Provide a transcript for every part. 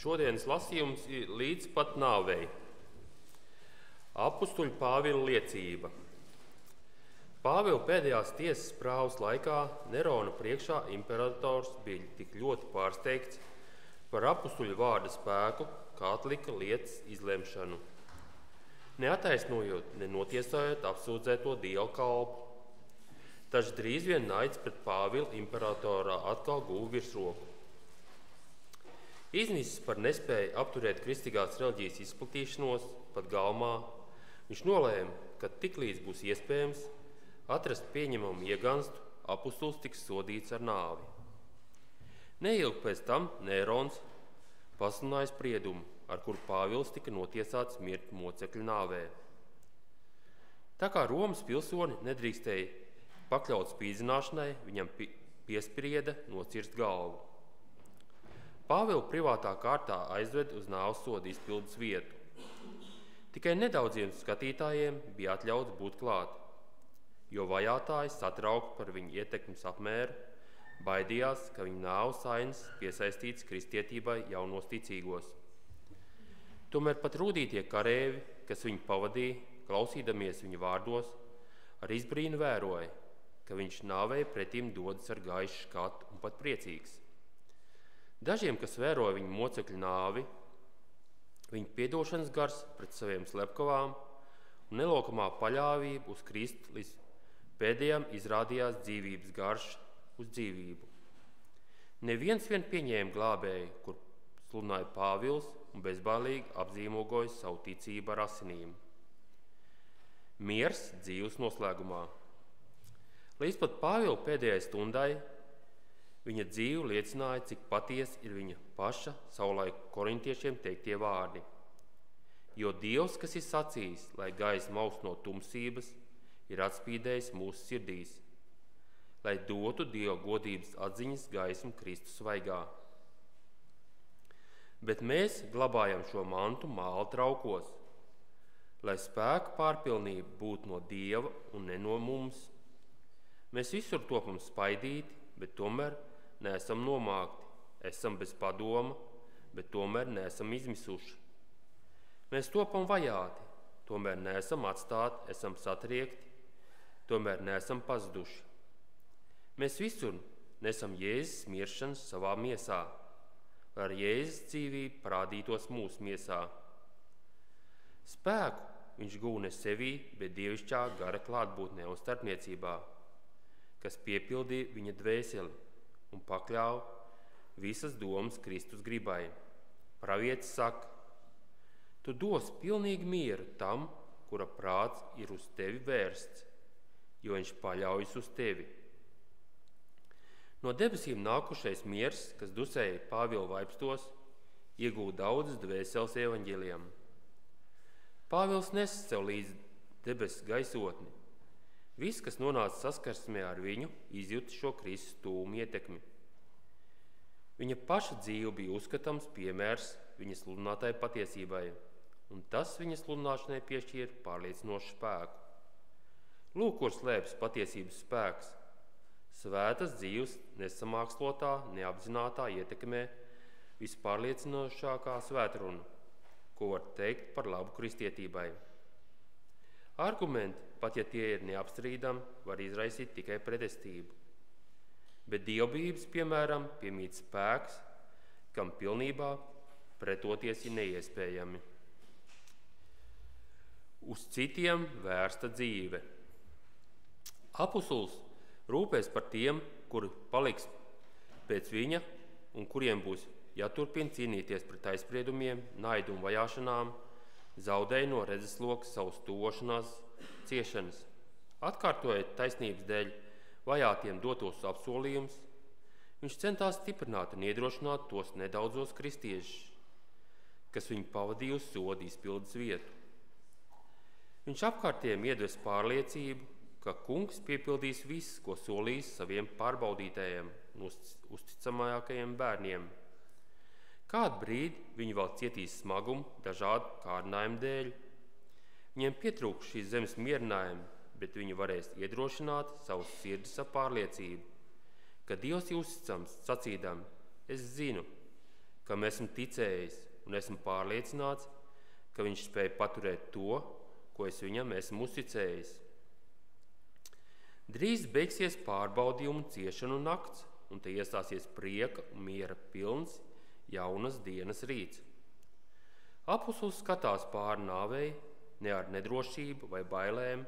Šodienas lasījums ir līdz pat nāvei. Apustuļu Pāvila liecība. Pāvila pēdējās tiesas prāvas laikā Nerona priekšā imperators bija tik ļoti pārsteigts par apustuļu vārda spēku, kā atlika lietas izlemšanu. Neattaisnojot, nenotiesājot apsūdzēto dievu kalpu. Taču drīz vien naids pret Pāvila imperatorā atkal guva virsroku. Iznisis par nespēju apturēt kristīgās reliģijas izplatīšanos pat galmā, viņš nolēma, ka tiklīdz būs iespējams atrast pieņemamu ieganstu, apustulis tiks sodīts ar nāvi. Neilgi pēc tam Nerons pasludināja spriedumu, ar kuru Pāvils tika notiesāts mirt mocekļu nāvē. Tā kā Romas pilsoni nedrīkstēja pakļaut spīdzināšanai, viņam piesprieda nocirst galvu. Pāvilu privātā kārtā aizved uz nāves soda izpildes vietu. Tikai nedaudziem skatītājiem bija atļauts būt klāt, jo vajātāji, satraukti par viņu ietekmes apmēru, baidījās, ka viņa nāves ainas piesaistīts kristietībai jaunos ticīgos. Tomēr pat rūdītie karēvi, kas viņu pavadīja, klausīdamies viņa vārdos, ar izbrīnu vēroja, ka viņš nāvei pretim dodas ar gaišu skatu un pat priecīgs. Dažiem, kas vēroja viņa mocekļu nāvi, viņa piedošanas gars pret saviem slepkavām un nelokamā paļāvība uz Kristu līdz pēdējām izrādījās dzīvības garš uz dzīvību. Neviens vien pieņēma glābēju, kur sludināja Pāvils un bezbailīgi apzīmogoja savu ticību ar asinīm. Miers dzīves noslēgumā. Līdz pat Pāvila pēdējai stundai viņa dzīve liecināja, cik patiesi ir viņa paša savulaik korintiešiem teiktie vārdi. Jo Dievs, kas ir sacījis, lai gaisma aust no tumsības, ir atspīdējis mūsu sirdīs, lai dotu Dieva godības atziņas gaismu Kristus svaigā. Bet mēs glabājam šo mantu māla traukos, lai spēka pārpilnība būtu no Dieva un ne no mums. Mēs visur topam spaidīti, bet tomēr neesam nomākti, esam bez padoma, bet tomēr neesam izmisuši. Mēs topam vajāti, tomēr neesam atstāti, esam satriekti, tomēr neesam pazuduši. Mēs visur nesam Jēzus miršanas savā miesā, lai ar Jēzus dzīvību parādītos mūsu miesā. Spēku viņš guva ne sevī, bet dievišķā gara klātbūtnē un starpniecībā, kas piepildīja viņa dvēseli un pakļāva visas domas Kristus gribai. Pravietis saka, tu dos pilnīgi mieru tam, kura prāts ir uz tevi vērsts, jo viņš paļaujas uz tevi. No debesīm nākušais miers, kas dusēja Pāvila vaipstos, iegūta daudzas dvēseles evaņģēlijam. Pāvils nes sev līdz debesu gaisotni. Viss, kas nonāca saskarsmē ar viņu, izjuta šo Kristus tūmu ietekmi. Viņa paša dzīve bija uzskatāms piemērs viņa sludinātai patiesībai, un tas viņa sludināšanai piešķīra pārliecinošu spēku. Lūk, kur slēpjas patiesības spēks. Svētas dzīves nesamākslotā, neapzinātā ietekmē vispārliecinošākā svētruna, ko var teikt par labu kristietībai. Argumenti, pat ja tie ir neapstrīdami, var izraisīt tikai pretestību. Bet dievbijības, piemēram, piemīt spēks, kam pilnībā pretoties ir neiespējami. Uz citiem vērsta dzīve. Apustulis rūpēs par tiem, kuri paliks pēc viņa un kuriem būs jāturpina cīnīties pret aizspriedumiem, naidu un vajāšanām, zaudēja no redzesloka savus tuvošanās ciešanas. Atkārtojot taisnības dēļ vajātiem dotos apsolījumus, viņš centās stiprināt un iedrošināt tos nedaudzos kristiešus, kas viņu pavadīja uz soda izpildes vietu. Viņš apkārtiem iedves pārliecību, ka kungs piepildīs viss, ko solījis saviem pārbaudītajiem un uzticamākajiem bērniem. Kādu brīdi viņi vēl cietīs smagumu dažādu kārdinājumu dēļ. Viņiem pietrūks šīs zemes mierinājumu, bet viņi varēs iedrošināt savus sirdis ar pārliecību, ka Dievs ir uzticams, sacīdam, es zinu, kam esmu ticējis, un esmu pārliecināts, ka viņš spēj paturēt to, ko es viņam esmu uzticējis. Drīz beigsies pārbaudījumu ciešanu nakts, un te iestāsies prieka un miera pilns jaunas dienas rīts. Apustulis skatās pāri nāvei, ne ar nedrošību vai bailēm,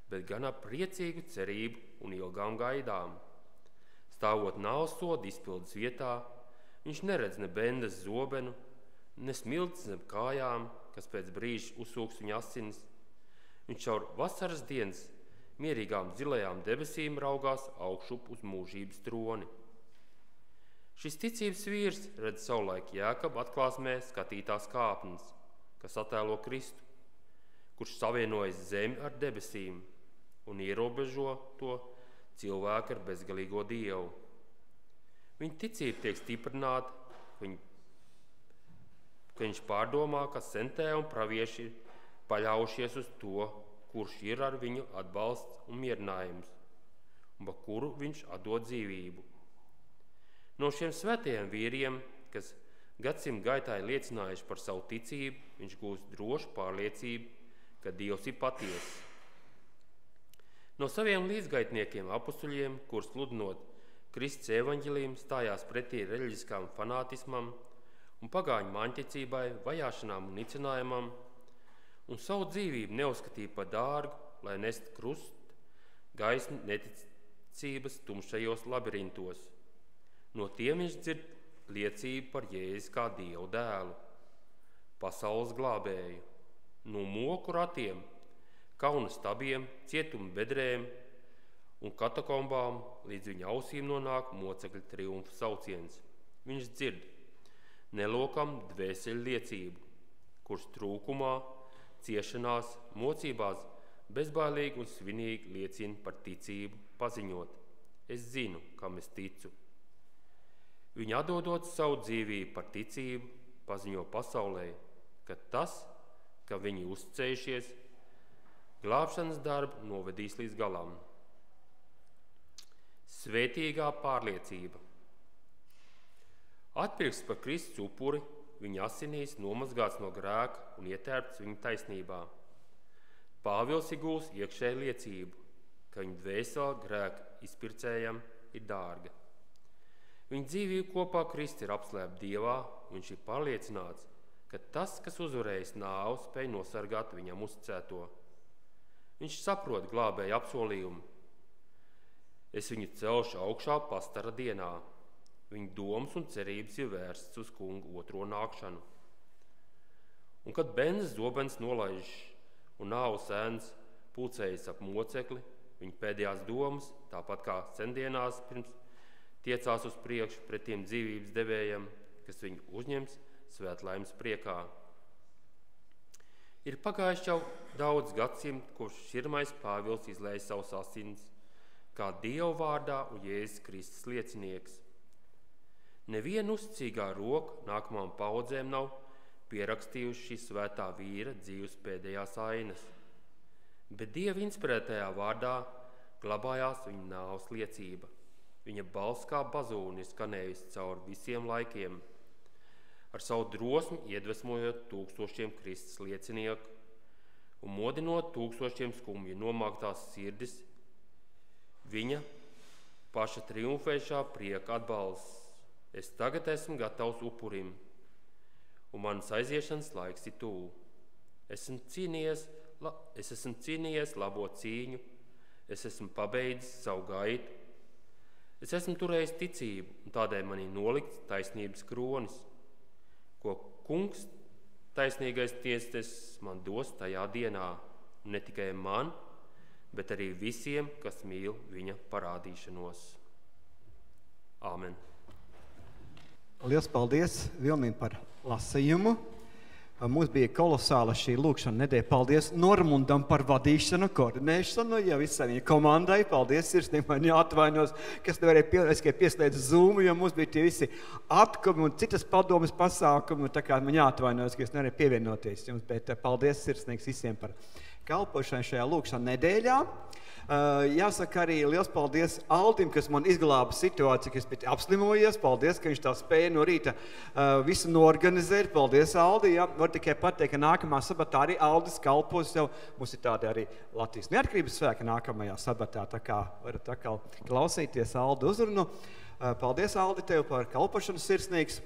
bet gan ar priecīgu cerību un ilgām gaidām. Stāvot nāves soda izpildes vietā, viņš neredz ne bendas zobenu, ne smilts zem kājām, kas pēc brīža uzsūks viņa asinis. Viņš caur vasaras dienas mierīgām zilajām debesīm raugās augšup uz mūžības troni. Šis ticības vīrs redz savulaik Jēkaba atklāsmē skatītās kāpnes, kas attēlo Kristu, kurš savienojas zemi ar debesīm un ierobežo to cilvēku ar bezgalīgo Dievu. Viņa ticība tiek stiprināta, ka viņš pārdomā, ka sentē un pravieši ir paļaujušies uz to, kurš ir ar viņu atbalsts un mierinājums, un par kuru viņš atdod dzīvību. No šiem svētajiem vīriem, kas gadsimtu gaitā ir liecinājuši par savu ticību, viņš gūst drošu pārliecību, ka Dievs ir patiess. No saviem līdzgaitniekiem apustuļiem, kurus sludinot Kristus evaņģelījum, stājās pretī reliģiskām fanātismam un pagāņu māņticībai, vajāšanām un nicinājumam, un savu dzīvību neuzskatīja par dārgu, lai nest krust gaismu neticības tumšajos labirintos. No tiem viņš dzird liecību par Jēzu kā Dievu dēlu, pasaules glābēju, no moku ratiem, kauna stabiem, cietuma bedrēm un katakombām līdz viņa ausīm nonāk mocekļa triumfa sauciens. Viņš dzird nelokam dvēseļu liecību, kuras trūkumā, ciešanās, mocībās bezbailīgi un svinīgi liecina par ticību, paziņot: es zinu, kam es ticu. Viņa atdodot savu dzīvību par ticību, paziņo pasaulē, ka tas, ka viņi uzticējušies, glābšanas darbu novedīs līdz galam. Svētīgā pārliecība. Atpirkts par Kristus upuri, viņa asinīs nomazgāts no grēka un ietērpts viņa taisnībā. Pāvils ir gūs iekšēju liecību, ka viņa dvēsele grēka izpircējam ir dārga. Viņa dzīvība kopā Kristi ir apslēpta Dievā, un viņš ir pārliecināts, ka tas, kas uzvarējis nāvi, spēj nosargāt viņam uzticēto. Viņš saprot glābēja apsolījumu: es viņu celšu augšā pastara dienā. Viņa domas un cerības ir vērstas uz kungu otro nākšanu. Un kad benzas zobens nolaiž un nāves ēns pulcējas ap mocekli, viņa pēdējās domas, tāpat kā sendienās pirms, tiecās uz priekšu pret tiem dzīvības devējiem, kas viņu uzņems svētlaimes priekā. Ir pagājuši jau daudz gadsimtu, kopš pirmais Pāvils izlēja savus asins, kā Dieva vārdā un Jēzus Kristus liecinieks. Neviena uzticīgā roka nākamām paudzēm nav pierakstījuši šī svētā vīra dzīves pēdējās ainas, bet Dieva inspirētajā vārdā glabājās viņa nāves liecība. Viņa balss kā bazūni ir skanējusi cauri visiem laikiem, ar savu drosmi iedvesmojot tūkstošiem Kristus liecinieku un modinot tūkstošiem skumji nomāktās sirdis. Viņa paša triumfējušā prieka atbalsts: es tagad esmu gatavs upurim, un manas aiziešanas laiks ir tuvu. Es esmu cīnījies labo cīņu, es esmu pabeidzis savu gaitu, es esmu turējis ticību, un tādēļ man ir nolikts taisnības kronis, ko kungs, taisnīgais tiesnesis, man dos tajā dienā, un ne tikai man, bet arī visiem, kas mīl viņa parādīšanos. Āmen. Liels paldies Vilnim par lasījumu. Mums bija kolosāla šī lūkšana nedēļa. Paldies Normundam par vadīšanu, koordinēšanu, ja visai viņa komandai. Paldies, sirsnīgi, man jāatvainos, kas nevarēja pieslēdz Zoomu, jo mums bija tie visi atkumi un citas padomas pasākumi, tā kā man jāatvainos, ka es nevarēju pievienoties jums, bet paldies sirsnīgs visiem par kalpošanai šajā lūkšana nedēļā. Jāsaka arī liels paldies Aldim, kas man izglāba situāciju, kas bija apslimojies. Paldies, ka viņš tā spēja no rīta visu noorganizēt. Paldies, Aldi. Ja. Var tikai pateikt, ka nākamā sabatā arī Aldis kalpos jau. Mums ir tādi arī Latvijas neatkarības svēki nākamajā sabatā. Tā kā varat atkal klausīties Aldi uzrunu. Paldies, Aldi, tev par kalpošanu sirsnīgs.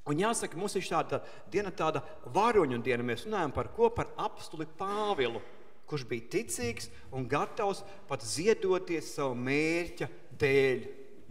Un jāsaka, mums ir tāda diena, tāda varoņu diena. Mēs runājam par ko? Par apstuli Pāvilu, kurš bija ticīgs un gatavs pat ziedoties savu mērķa dēļ.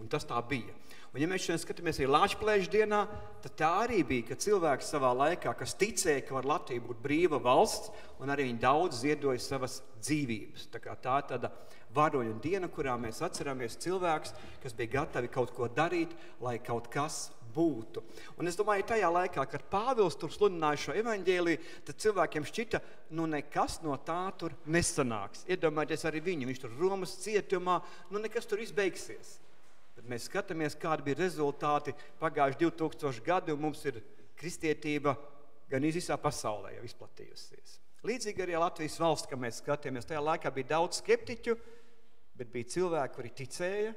Un tas tā bija. Un ja mēs šodien skatāmies arī Lāčplēša dienā, tad tā arī bija, ka cilvēki savā laikā, kas ticēja, ka var Latvija būt brīva valsts, un arī viņi daudz ziedoja savas dzīvības. Tā kā tā tāda varoņu diena, kurā mēs atceramies cilvēks, kas bija gatavi kaut ko darīt, lai kaut kas būtu. Un es domāju, tajā laikā, kad Pāvils tur sludināja šo evaņģēliju, tad cilvēkiem šķita, nekas no tā tur nesanāks. Iedomājieties arī viņu, viņš tur Romas cietumā, nekas tur izbeigsies. Bet mēs skatāmies, kādi bija rezultāti pagājuši 2000 gadi, un mums ir kristietība gan visā pasaulē jau izplatījusies. Līdzīgi arī Latvijas valsts, ka mēs skatāmies, tajā laikā bija daudz skeptiķu, bet bija cilvēki, kuri ticēja,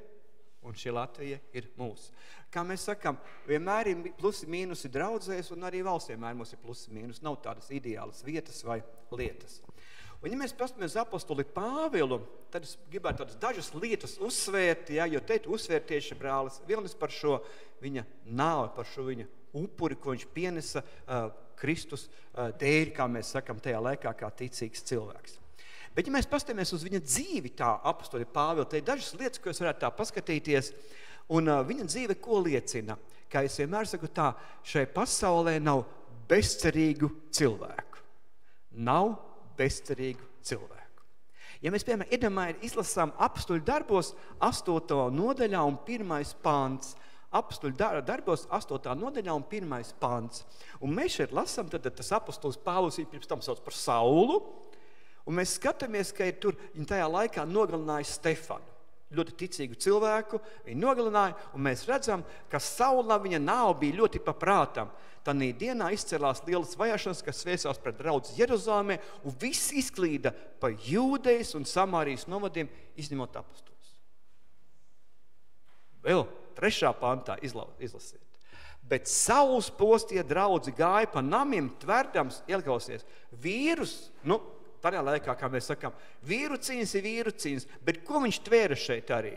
un šī Latvija ir mūsu. Kā mēs sakam, vienmēr ir plusi mīnusi draudzēs, un arī valsts vienmēr mums ir plusi mīnusi. Nav tādas ideālas vietas vai lietas. Un ja mēs paskatāmies apostuli Pāvilu, tad es gribētu tādas dažas lietas uzsvērt, jo te uzsvērt tieši brālis Vilnis par šo viņa nāvi, par šo viņa upuri, ko viņš pienesa Kristus dēļ, kā mēs sakam, tajā laikā kā ticīgs cilvēks. Bet ja mēs paskatāmies uz viņa dzīvi tā apostoli Pāvilu, te ir dažas lietas, ko es varētu tā paskatīties, un viņa dzīve ko liecina? Kā es vienmēr saku tā, šai pasaulē nav bezcerīgu cilvēku. Nav bezcerīgu cilvēku. Ja mēs, piemēram, izlasām apostoli darbos 8. nodaļā un 1. pants, apostoli darbos 8. nodaļā un 1. pants, un mēs šeit lasām, tad tas apostolis Pāvils pirms tam sauc par Saulu, un mēs skatāmies, ka tur viņi tajā laikā nogalināja Stefanu. Ļoti ticīgu cilvēku, viņi nogalināja, un mēs redzam, ka Saulam viņa nāve bija ļoti paprātam. Tanī dienā izcēlās lielas vajāšanas, kas svēsās pret draudzi Jeruzalemē, un viss izklīda pa Jūdejas un Samārijas novadiem, izņemot apostolus. Vēl 3. pantā izlasiet. Bet Sauls postie draudzi gāja pa namiem tverdams, ieklausies, vīrus, tādā laikā, kā mēs sakām, vīru cīņas ir vīru cīņas, bet ko viņš tvēra šeit arī?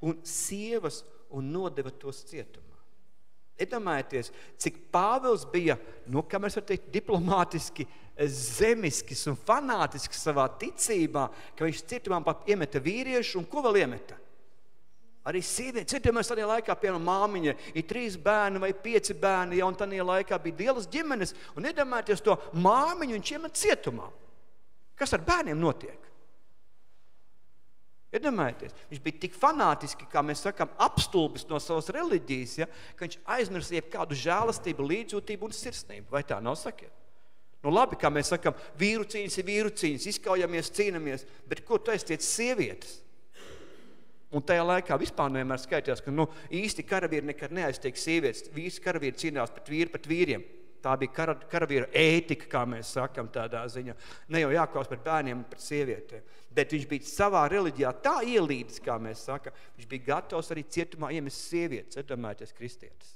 Un sievas un nodeva tos cietumā. Iedomājieties, cik Pāvils bija, kā mēs varam teikt, diplomātiski, zemiskis un fanātisks savā ticībā, ka viņš cietumā pat iemeta vīriešu, un ko vēl iemeta? Arī sievieti. Cietumās tādā laikā, piemēram, māmiņa ir 3 bērni vai 5 bērni, un tādā laikā bija lielas ģimenes, un iedomājieties to māmiņu, viņš iemet cietumā. Kas ar bērniem notiek? Iedomājieties, viņš bija tik fanātiski, kā mēs sakām, apstulbis no savas reliģijas, ka viņš aizmirst jebkādu žēlastību, līdzjūtību un sirsnību. Vai tā nav, sakiet? Labi, kā mēs sakām, vīru cīņas ir vīru cīņas, izkaujamies, cīnamies, bet ko tu aiztiec sievietes? Un tajā laikā vispār nevienmēr skaitījās, ka īsti karavīri nekad neaiztiek sievietes, visi karavīri cīnās pret vīriem. Tā bija karavīra ētika, kā mēs sakam tādā ziņā. Ne jau jākaus pret bērniem un pret sievietēm. Bet viņš bija savā reliģijā tā ielīdis, kā mēs sakam. Viņš bija gatavs arī cietumā iemest sievietes, iedomājieties, kristietis.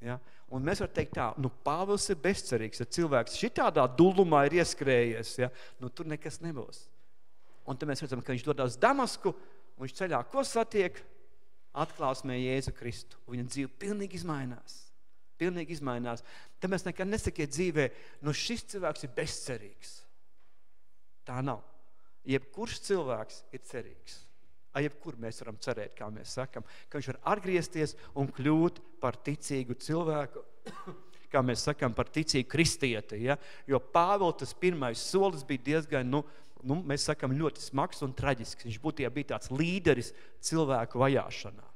Ja? Un mēs varam teikt tā, Pāvils ir bezcerīgs, ja cilvēks šitādā dullumā ir ieskrējies, ja? Tur nekas nebūs. Un tad mēs redzam, ka viņš dodās Damasku, un viņš ceļā ko satiek? Atklāsmē Jēzu Kristu. Un viņa dzīve pilnīgi izmainās. Pilnīgi izmainās. Tad mēs nekad nesakiet dzīvē, šis cilvēks ir bezcerīgs. Tā nav. Jebkurš cilvēks ir cerīgs. Jebkur mēs varam cerēt, kā mēs sakam, ka viņš var atgriezties un kļūt par ticīgu cilvēku, kā mēs sakam, par ticīgu kristieti. Ja? Jo Pāvils tas pirmais solis bija diezgan, mēs sakam, ļoti smags un traģisks. Viņš būtībā bija tāds līderis cilvēku vajāšanā.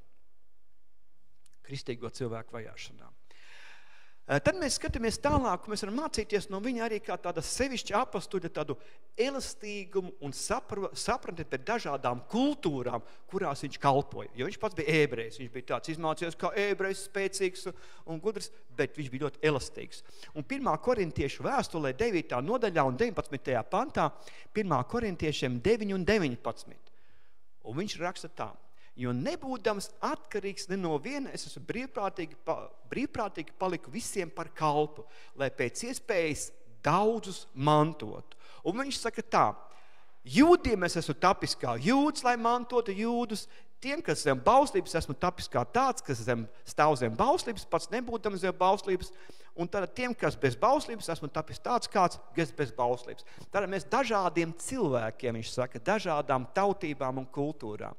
Kristīgo cilvēku vajāšanā. Tad mēs skatāmies tālāk, mēs varam mācīties no viņa arī kā tāda sevišķa apostuļa tādu elastīgumu un sapratni par dažādām kultūrām, kurās viņš kalpoja. Jo viņš pats bija ebrejs, viņš bija tāds izmācījies kā ebrejs, spēcīgs un gudrs, bet viņš bija ļoti elastīgs. Un 1. korintiešu vēstulē 9. nodaļā un 19. pantā, 1. korintiešiem 9 un 19. Un viņš raksta tā. Jo nebūdams atkarīgs ne no viena, es esmu brīvprātīgi paliku visiem par kalpu, lai pēc iespējas daudzus mantotu. Un viņš saka tā, jūdiem es esmu tapis kā jūds, lai mantotu jūdus, tiem, kas zem bauslības, esmu tapis kā tāds, kas stāv zem bauslības, pats nebūdams zem bauslības, un tad tiem, kas bez bauslības, esmu tapis tāds kāds, kas bez bauslības. Tad mēs dažādiem cilvēkiem, viņš saka, dažādām tautībām un kultūrām.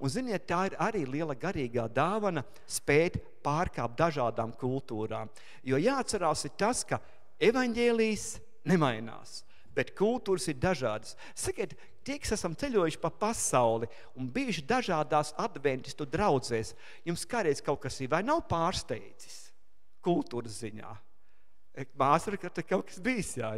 Un ziniet, tā ir arī liela garīgā dāvana spēt pārkāpt dažādām kultūrām. Jo jāatcerās ir tas, ka evaņģēlijs nemainās, bet kultūras ir dažādas. Sakiet, tie, kas esam ceļojuši pa pasauli un bijuši dažādās adventistu draudzēs, jums kādreiz kaut kas ir vai nav pārsteidzis kultūras ziņā? Māsara, ka te kaut kas bijis, jā.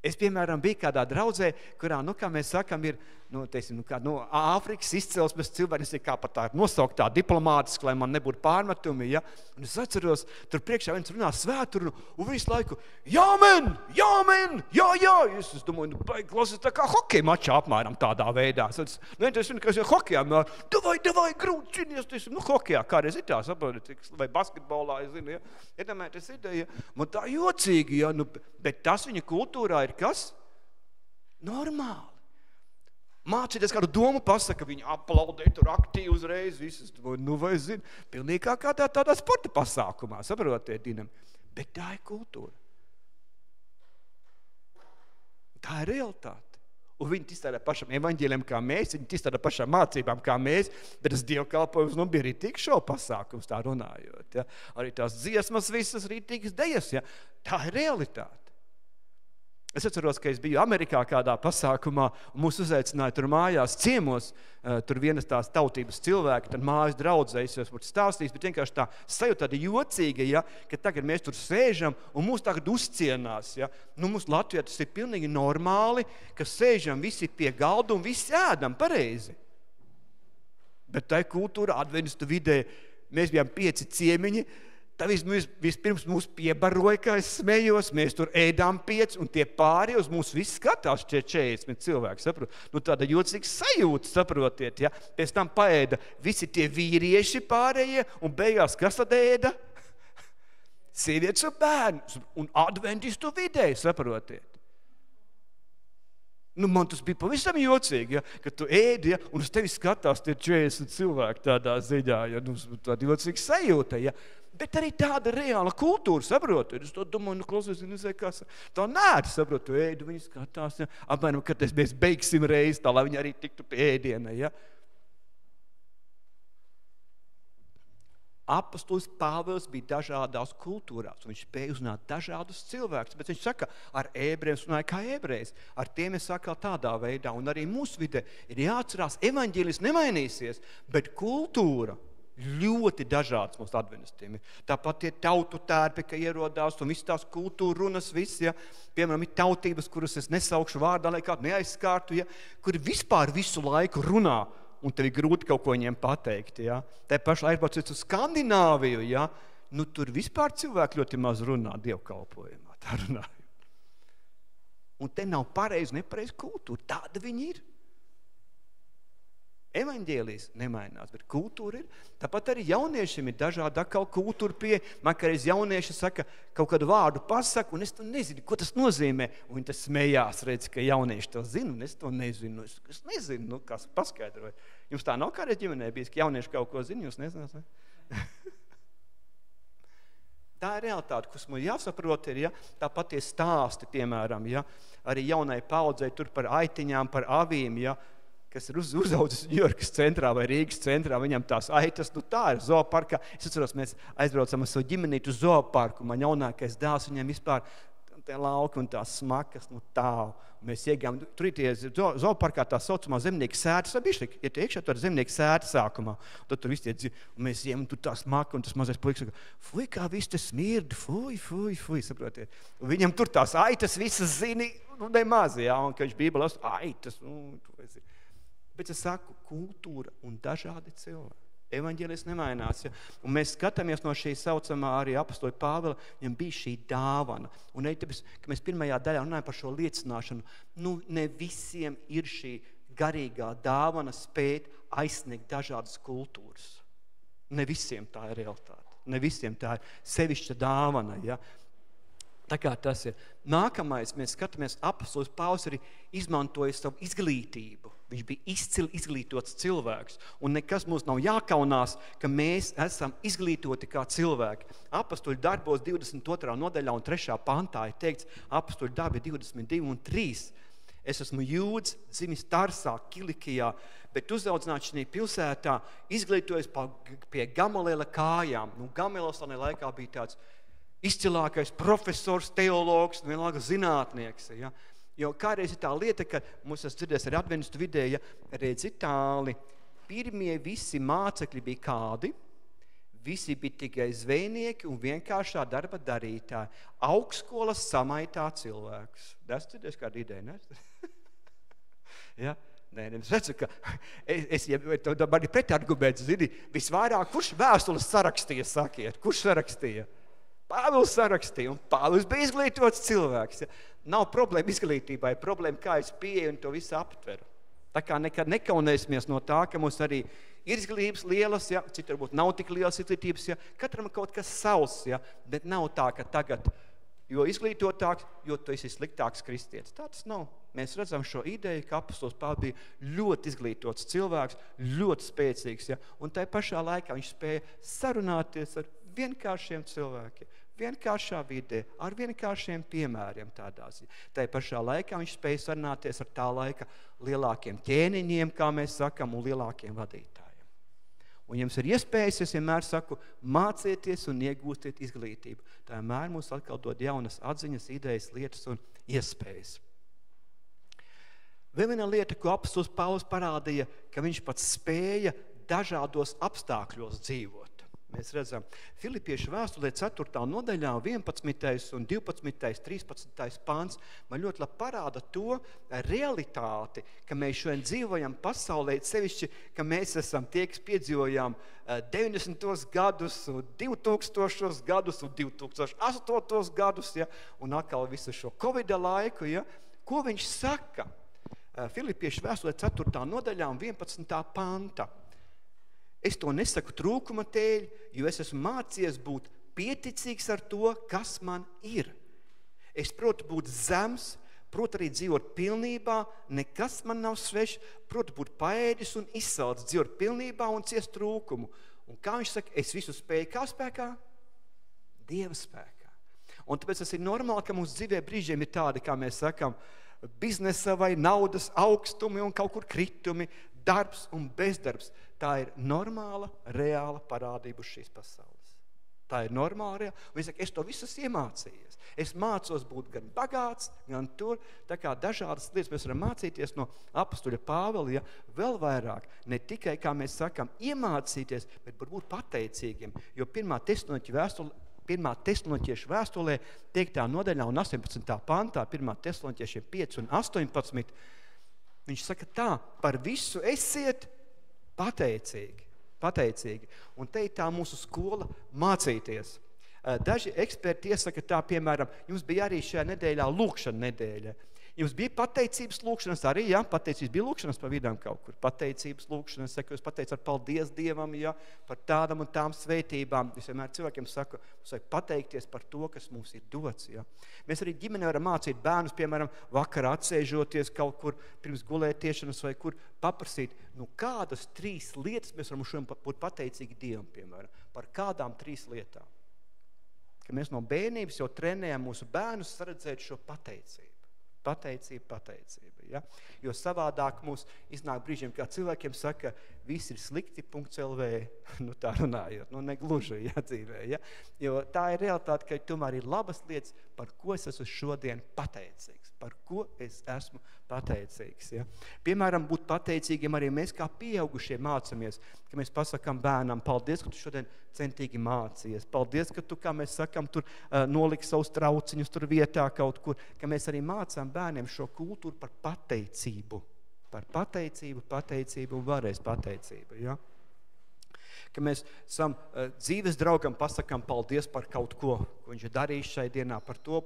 Es, piemēram, biju kādā draudzē, kurā, kā mēs sakam, ir, Āfrikas izcelsmes cilvēks, kā pat tā nosauktā diplomātiski, lai man nebūtu pārmetumi, ja? Un es atceros, tur priekšā viens runā svēturu, un visu laiku, jāmen, jā. Es domāju, klausies tā kā hokeja mačā apmēram tādā veidā. Es zinu, kas ir hokejā, davai, grūt, cīnies, hokejā, kādreiz ir tā, saproti, vai basketbolā, es zinu, ja? Iedomājieties ideja, man tā jocīgi, ja? Bet tas viņa kultūrā ir kas? Normāli. Mācīties kādu domu pasaka, viņi aplaudē tur aktīvi uzreiz, visas, vai zinu, pilnīgi kā kādā tādā sporta pasākumā, saprotiet, dinam. Bet tā ir kultūra. Tā ir realitāte. Un viņi tic tādā pašam evaņģēliem kā mēs, viņi tic tādā pašām mācībām kā mēs, bet tas dievkalpojums bija arī tik šo pasākums, tā runājot. Ja? Arī tās dziesmas visas rītīgas dejas, ja? Tā ir realitāte. Es atceros, ka es biju Amerikā kādā pasākumā, un mūs uzaicināja tur mājās ciemos, tur vienas tās tautības cilvēki, tad mājas draudzē, es esmu stāstījis, bet vienkārši tā sajūta tāda jocīga, ja, ka tagad mēs tur sēžam, un mūs tagad uzcienās, ja. Mums Latvijā tas ir pilnīgi normāli, ka sēžam visi pie galda un visi ēdam pareizi. Bet tā kultūra adventistu vidē, mēs bijām 5 ciemiņi, tā vispirms mūs piebaroja, kā es smējos, mēs tur ēdām 5, un tie pāri uz mūs viss skatās 40 cilvēki, saprot? Tāda jocīga sajūta, saprotiet, ja? Pēc tam paēda visi tie vīrieši pārējie, un beigās kas tad ēda? Sievietes un bērnus, un adventistu vidē, saprotiet? Man tas bija pavisam jocīgi, ja? Kad tu ēdi, ja? Un uz tevi skatās tie 40 cilvēki tādā ziņā, ja? Tāda jocīga sajūta, ja? Bet arī tāda reāla kultūra, saprotu. Es to domāju, klausies, nezinu, kas tā nēd, saprotu, ēdu, viņi skatās, ja? Apmēram, kad mēs beigsim reizi tā, lai viņi arī tiktu pie ēdiena, ja? Apostols Pāvils bija dažādās kultūrās, un viņš spēja uzzināt dažādus cilvēkus, bet viņš saka, ar ebrejiem runāja kā ebrejs, ar tiem es saka tādā veidā, un arī mūsu vidē ir jāatcerās, evaņģēlis nemainīsies, bet kultūra ļoti dažāds mūsu adventistiem. Tāpat tie tautu tērpi, ka ierodās, un viss tās kultūra runas, viss, ja. Piemēram, ir tautības, kuras es nesaukšu vārdā, lai kādu neaizskārtu, ja, kuri vispār visu laiku runā, un tev ir grūti kaut ko viņiem pateikt, ja. Tā pašā aizbrauciet uz Skandināviju, ja, tur vispār cilvēki ļoti maz runā dievkalpojumā, tā runājot. Un te nav pareizi, nepareizi kultūra, tāda viņi ir. Evaņģēlijs nemainās, bet kultūra ir. Tāpat arī jauniešiem ir dažādi atkal kultūra pie. Man kādreiz jaunieši saka, kaut kādu vārdu pasaka, un es to nezinu, ko tas nozīmē. Un viņi tas smējās, redz, ka jaunieši to zina, un es to nezinu. Es nezinu, kas paskaidroja. Jums tā nav kādreiz ģimenē bijis, ka jaunieši kaut ko zina, jūs nezināt, ne? Tā ir realitāte, kas mums jāsaprot, ir, ja, tāpat tie stāsti, piemēram, ja, arī jaunai paudzei tur par aitiņām, par avīm, ja, kas ir uzaudzis Ņujorkas centrā vai Rīgas centrā, viņam tās aitas, tā ir zooparkā. Es atceros, mēs aizbraucam ar savu ģimenītu uz zooparku, man jaunākais dēls, viņam vispār tie lauki un tās smakas, tālu. Mēs iegājām, tur ir tie zooparkā tā saucamā zemnieka sēta, sabišķi, ja tie iekšā tur ir zemnieka sēta sākumā, tad tur visi tie dzīvi, un mēs ejam, un tur tā smaka, un tas mazais puikas saka, fuj, kā viss te smird, fuj, saprotiet. Un viņam tur tās aitas visas zini, nemaz, un ka viņš bībelē, aitas, Bet es saku, kultūra un dažādi cilvēki. Evaņģēlis nemainās. Ja? Un mēs skatāmies no šī saucamā arī apostoļa Pāvila, viņam bija šī dāvana. Un tāpēc, ka mēs pirmajā daļā runājam par šo liecināšanu, ne visiem ir šī garīgā dāvana spēt aizsniegt dažādas kultūras. Ne visiem tā ir realitāte. Ne visiem tā ir sevišķa dāvana. Ja? Tā kā tas ir. Nākamais, mēs skatāmies, apostolis Pāvils arī izmantoja savu izglītību. Viņš bija izcili izglītots cilvēks. Un nekas mums nav jākaunās, ka mēs esam izglītoti kā cilvēki. Apostoļu darbos 22. nodaļā un 3. pantā ir teikts, apostoļu darbi 22 un 3. Es esmu jūds, dzimis Tarsā, Kilikijā, bet uzaudzināts šajā pilsētā, izglītojies pie Gamaliela kājām. Gamaliels tādā laikā bija tāds izcilākais profesors, teologs, vienalga zinātnieks. Ja? Jo kādreiz ir tā lieta, ka mums es dzirdēs arī adventistu vidē, ja redz itāli, pirmie visi mācekļi bija kādi, visi bija tikai zvejnieki un vienkāršā darba darītāji. Augstskolas samaitā cilvēks. Es dzirdēs kādu ideju, ne? Ja? Nē, es redzu, ka man ir pretarguments, zini, visvairāk, kurš vēstules sarakstīja, sakiet, kurš sarakstīja? Pāvils sarakstīja, un Pāvils bija izglītots cilvēks. Ja? Nav problēma izglītībai, problēma, kā es pieeju un to visu aptveru. Tā kā nekad nekaunēsimies no tā, ka mums arī ir izglītības lielas, ja? Citi varbūt nav tik lielas izglītības, ja? Katram kaut kas savs, ja? Bet nav tā, ka tagad, jo izglītotāks, jo tu esi sliktāks kristietis. Tā tas nav. Mēs redzam šo ideju, ka apostols Pāvils bija ļoti izglītots cilvēks, ļoti spēcīgs, ja? Un tai pašā laikā viņš spēja sarunāties ar vienkāršiem cilvēkiem, vienkāršā vidē, ar vienkāršiem piemēriem tādās. Tai pašā laikā viņš spēja sarunāties ar tā laika lielākiem ķēniņiem, kā mēs sakam, un lielākiem vadītājiem. Un jums ir iespējas, es vienmēr saku, mācieties un iegūstiet izglītību. Tā vienmēr mums atkal dod jaunas atziņas, idejas, lietas un iespējas. Vēl viena lieta, ko apostols Pāvils parādīja, ka viņš pats spēja dažādos apstākļos dzīvot. Mēs redzam, Filipiešu vēstulē 4. nodaļā 11. un 12. 13. pāns man ļoti labi parāda to realitāti, ka mēs šodien dzīvojam pasaulē, sevišķi, ka mēs esam tie, kas piedzīvojām 90. gadus, 2000. gadus un 2008. gadus, ja, un atkal visu šo Covid laiku, ja, ko viņš saka? Filipiešu vēstulē 4. nodaļā un 11. panta. Es to nesaku trūkuma tēļ, jo es esmu mācījies būt pieticīgs ar to, kas man ir. Es protu būt zems, protu arī dzīvot pilnībā, nekas man nav svešs, protu būt paēdis un izsalds, dzīvot pilnībā un ciest trūkumu. Un kā viņš saka, es visu spēju kā spēkā? Dieva spēkā. Un tāpēc tas ir normāli, ka mūsu dzīvē brīžiem ir tādi, kā mēs sakam, biznesa vai naudas augstumi un kaut kur kritumi, darbs un bezdarbs. Tā ir normāla, reāla parādība uz šīs pasaules. Tā ir normāla, reāla. Un viņš saka, es to visus iemācījies. Es mācos būt gan bagāts, gan tur. Tā kā dažādas lietas mēs varam mācīties no apostoļa Pāvila, ja vēl vairāk, ne tikai, kā mēs sakam, iemācīties, bet būt pateicīgiem. Jo 1. Tesaloniķiešu vēstulē 5. nodaļā un 18. pantā, 1. Tesaloniķiešiem 5 un 18, viņš saka tā, par visu esiet pateicīgi. Un te ir tā mūsu skola mācīties. Daži eksperti iesaka tā, piemēram, jums bija arī šajā nedēļā lūkšana nedēļa. Jums bija pateicības lūkšanas arī, ja? Pateicības bija lūkšanas pa vidām kaut kur. Pateicības lūkšanas, saku, jūs pateicat paldies Dievam, ja? Par tādam un tām svētībām. Es vienmēr cilvēkiem saku, mums vajag pateikties par to, kas mums ir dots. Ja? Mēs arī ģimenē varam mācīt bērnus, piemēram, vakarā atsēžoties kaut kur pirms gulētiešanas vai kur paprasīt, kādas 3 lietas mēs varam šodien būt pateicīgi Dievam, piemēram. Par kādām 3 lietām. Ka mēs no bērnības jau trenējam mūsu bērnus saredzēt šo pateicību. Pateicība, ja? Jo savādāk mums iznāk brīžiem, kā cilvēkiem saka, viss ir slikti.lv, nu tā runājot, nu negluži, ja, dzīvē, ja? Jo tā ir realitāte, ka tomēr ir labas lietas, par ko es esmu šodien pateicīgs, par ko es esmu pateicīgs, ja? Piemēram, būt pateicīgiem arī mēs kā pieaugušie mācamies, ka mēs pasakām bērnam, paldies, ka tu šodien centīgi mācījies, paldies, ka tu, kā mēs sakam, tur noliki savus trauciņus tur vietā kaut kur, ka mēs arī mācām bērniem šo kultūru par pateicību un vēlreiz pateicību, ja? Ka mēs dzīves draugam pasakām paldies par kaut ko viņš ir darījis šai dienā, par to,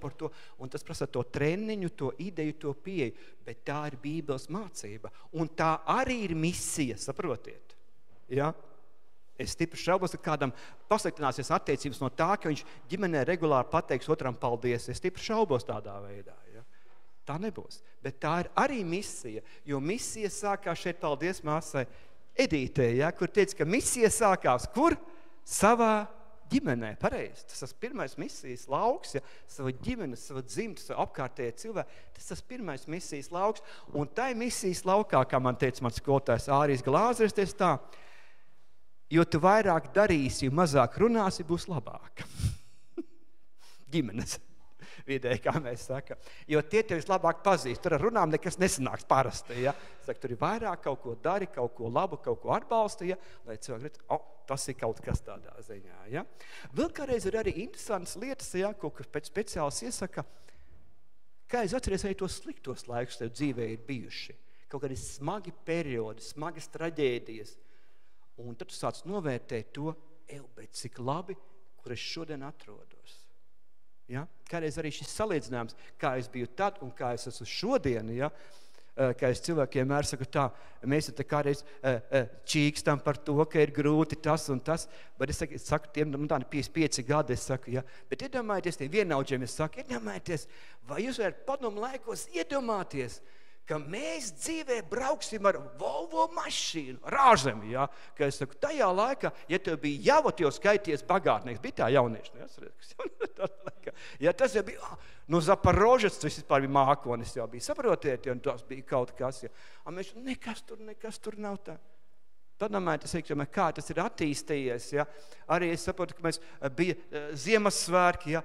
un tas prasa to treniņu, to ideju, to pieeju, bet tā ir Bībeles mācība, un tā arī ir misija, saprotiet, ja? Es stipri šaubos, ka kādam pasliktināsies attiecības no tā, ka viņš ģimenē regulāri pateiks otram paldies, es stipri šaubos tādā veidā, ja? Tā nebūs, bet tā ir arī misija, jo misija sākās šeit, paldies māsai Edītē, ja, kur teica, ka misija sākās, kur? Savā ģimenē, pareizi. Tas pirmais misijas lauks, ja, sava ģimene, sava dzimta, sava apkārtējie cilvēki, tas pirmais misijas lauks, un tai misijas laukā, kā man teica mans skolotājs Ārijs Glāzeris, teica tā, jo tu vairāk darīsi, jo mazāk runāsi, būs labāk. Ģimenes vidē, kā mēs sakam. Jo tie tev vislabāk pazīst. Tur ar runām nekas nesanāks parasti, ja. Saka, tur ir vairāk kaut ko dari, kaut ko labu, kaut ko atbalsta, ja, lai cilvēki redz, tas ir kaut kas tādā ziņā, ja. Vēl kādreiz ir arī interesantas lietas, ja, kaut kas pēc speciāls iesaka, kā es atceries arī tos sliktos laikus tev dzīvē ir bijuši. Kaut kādi smagi periodi, smagas traģēdijas. Un tad tu sāc novērtēt to, bet cik labi, kur es šodien atrodos. Ja? Kādreiz arī šis salīdzinājums, kā es biju tad un kā es esmu šodien, ja? Kā es cilvēkiem vienmēr saku tā, mēs te kādreiz čīkstam par to, ka ir grūti tas un tas, bet es saku tiem, tādi 55 gadi, es saku, ja? Bet iedomājieties tiem vienaudžiem, es saku, iedomājieties, vai jūs varat padomu laikos iedomāties, ka mēs dzīvē brauksim ar Volvo mašīnu, rāžemi, ja? Ka es saku, tajā laikā, ja tev bija jau skaities bagātnieks, bija tā jaunieši, ja tas jau bija, no Zaporožets, tas vispār bija mākonis jau bija, saprotiet, ja, un tas bija kaut kas, ja. Un mēs, nekas tur nav tā. Padomājiet, kā tas ir attīstījies, ja. Arī es saprotu, ka mēs bija Ziemassvētki, ja,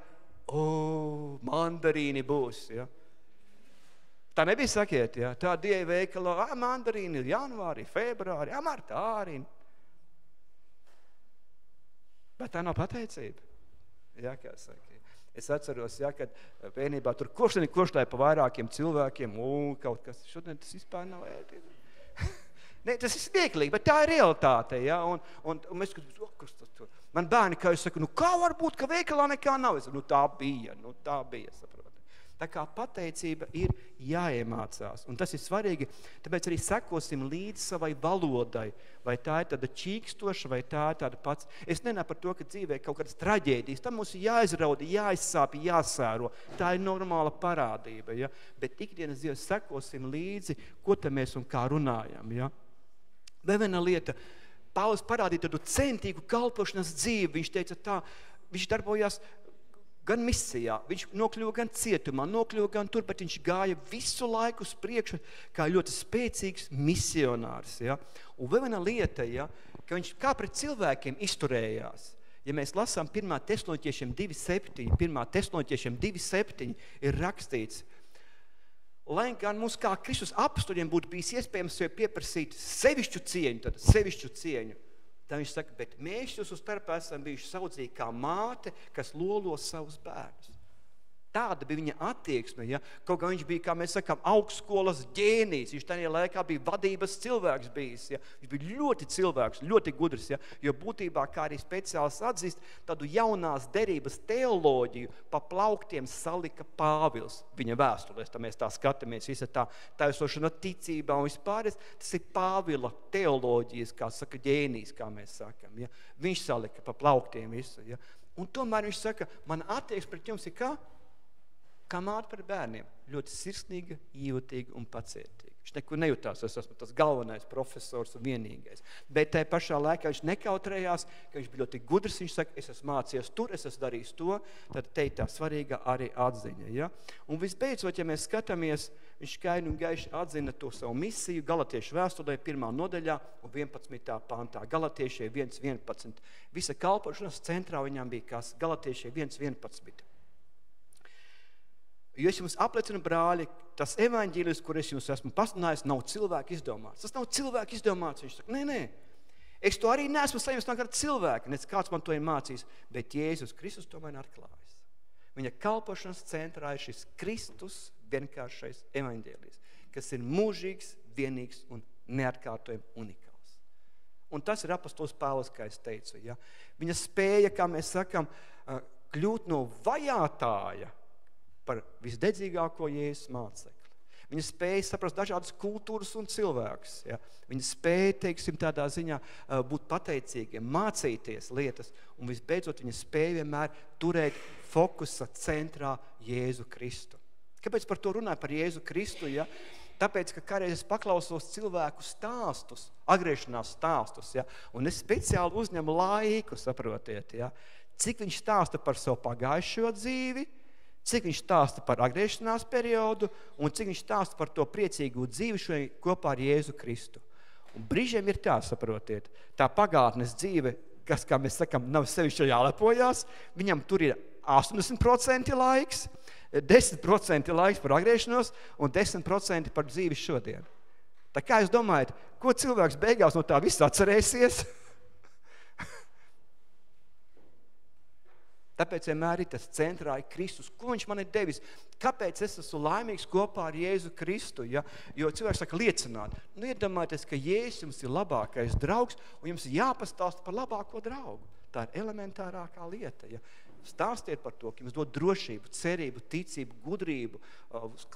mandarīni būs, ja. Tā nebija sakiet, ja? Tā dieja veikalā, mandarīni janvārī, februārī, martā arī. Bet tā nav pateicība. Ja, kā saka. Es atceros, ja, kad vienībā tur košļai pa vairākiem cilvēkiem, kaut kas, šodien tas vispār nav ēdība. Ne, tas ir smieklīgi, bet tā ir realitāte, ja, un mēs skatāmies, kas tas tur. Man bērni, kā es saku, kā var būt, ka veikalā nekā nav? Es saku, tā bija, saprot. Tā kā pateicība ir jāiemācās, un tas ir svarīgi, tāpēc arī sekosim līdzi savai valodai, vai tā ir tāda čīkstoša, vai tā ir tāda pats. Es nenāku par to, ka dzīvē kaut kādas traģēdijas, tam mums ir jāizrauda, jāizsāpi, jāsēro, tā ir normāla parādība, ja? Bet ikdienas dzīvē sekosim līdzi, ko te mēs un kā runājam, ja? Vēl viena lieta, Pāvils parādīja tādu centīgu kalpošanas dzīvi, viņš teica tā, viņš darbojās gan misijā, viņš nokļuva gan cietumā, nokļuva gan tur, bet viņš gāja visu laiku uz priekšu kā ļoti spēcīgs misionārs. Ja? Un vēl viena lieta, ja, ka viņš kā pret cilvēkiem izturējās. Ja mēs lasām 1. Tesaloniķiešiem 2.7 ir rakstīts, lai gan mums kā Kristus apstuļiem būtu bijis iespējams sev pieprasīt sevišķu cieņu, tā viņš saka, bet mēs jūsu starpā esam bijuši saudzīgi kā māte, kas lolo savus bērnus. Tāda bija viņa attieksme, ja? Kaut kā viņš bija, kā mēs sakām, augstskolas ģēnijs, viņš tajā laikā bija vadības cilvēks bijis, ja? Viņš bija ļoti cilvēks, ļoti gudrs, ja? Jo būtībā, kā arī speciāls atzīst, tādu jaunās derības teoloģiju pa plauktiem salika Pāvils viņa vēstulēs, tā mēs tā skatāmies, visa tā taisošana ticībā un vispār, tas ir Pāvila teoloģijas, kā saka, ģēnijs, kā mēs sakam, ja? Viņš salika pa plauktiem visu, ja? Un tomēr viņš saka, man attieksme pret jums ir kā? Kā māte par bērniem, ļoti sirsnīga, jūtīga un pacietīga. Viņš nekur nejūtās, es esmu tas galvenais profesors un vienīgais. Bet tajā pašā laikā viņš nekautrējās, ka viņš bija ļoti gudrs, viņš saka, es esmu mācījies tur, es esmu darījis to, tad te ir tā svarīga arī atziņa. Ja? Un visbeidzot, ja mēs skatāmies, viņš skaidri un gaiši atzina to savu misiju Galatiešu vēstulē 1. nodaļā un 11. pantā. Galatiešie 1.11. Visa kalpošanas centrā viņam bija kas? Galatiešie 1.11. Jo es jums apliecinu, brāļi, tas evaņģēlijs, kur es jums esmu pasludinājis, nav cilvēku izdomāts. Tas nav cilvēku izdomāts. Viņš saka, nē. Es to arī neesmu saņēmis no kāda cilvēka, nec kāds man to ir mācījis, bet Jēzus Kristus to man atklājis. Viņa kalpošanas centrā ir šis Kristus vienkāršais evaņģēlijs, kas ir mūžīgs, vienīgs un neatkārtojami unikāls. Un tas ir apostols Pāvils, kā es teicu. Ja? Viņa spēja, kā mēs sakam, kļūt no vajātāja par visdedzīgāko Jēzus mācekli. Viņa spēja saprast dažādas kultūras un cilvēkus. Ja? Viņa spēja, teiksim, tādā ziņā būt pateicīgiem, mācīties lietas, un visbeidzot viņa spēja vienmēr turēt fokusa centrā Jēzu Kristu. Kāpēc par to runāju, par Jēzu Kristu? Ja? Tāpēc, ka kādreiz es paklausos cilvēku stāstus, atgriešanās stāstus, ja? Un es speciāli uzņemu laiku, saprotiet, ja? Cik viņš stāsta par savu pagājušo dzīvi, cik viņš stāsta par atgriešanās periodu un cik viņš stāsta par to priecīgu dzīvi šodien kopā ar Jēzu Kristu. Un brīžiem ir tā, saprotiet, tā pagātnes dzīve, kas, kā mēs sakam, nav sevišķi jālepojās, viņam tur ir 80% laiks, 10% laiks par atgriešanos un 10% par dzīvi šodien. Tā kā jūs domājat, ko cilvēks beigās no tā viss atcerēsies? Tāpēc vienmēr ir tas centrā ir Kristus. Ko viņš man ir devis? Kāpēc es esmu laimīgs kopā ar Jēzu Kristu? Ja? Jo cilvēks saka liecināt. Iedomājieties, ka Jēzus jums ir labākais draugs un jums jāpastāsta par labāko draugu. Tā ir elementārākā lieta. Ja? Stāstiet par to, ka jums dod drošību, cerību, ticību, gudrību,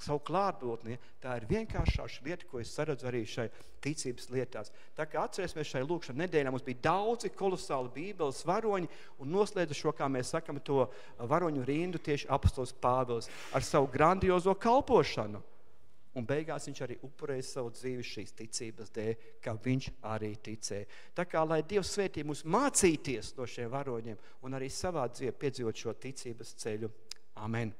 savu klātbūtni. Tā ir vienkāršāša lieta, ko es saredzu arī šai ticības lietās. Tā kā atcerēsimies šai lūkšanas nedēļā, mums bija daudzi kolosāli Bībeles varoņi un noslēdza šo, kā mēs sakam, to varoņu rindu tieši apostols Pāvils ar savu grandiozo kalpošanu. Un beigās viņš arī upurēja savu dzīvi šīs ticības dēļ, kā viņš arī ticēja. Tā kā, lai Dievs svētī mūs mācīties no šiem varoņiem un arī savā dzīvē piedzīvot šo ticības ceļu. Amen.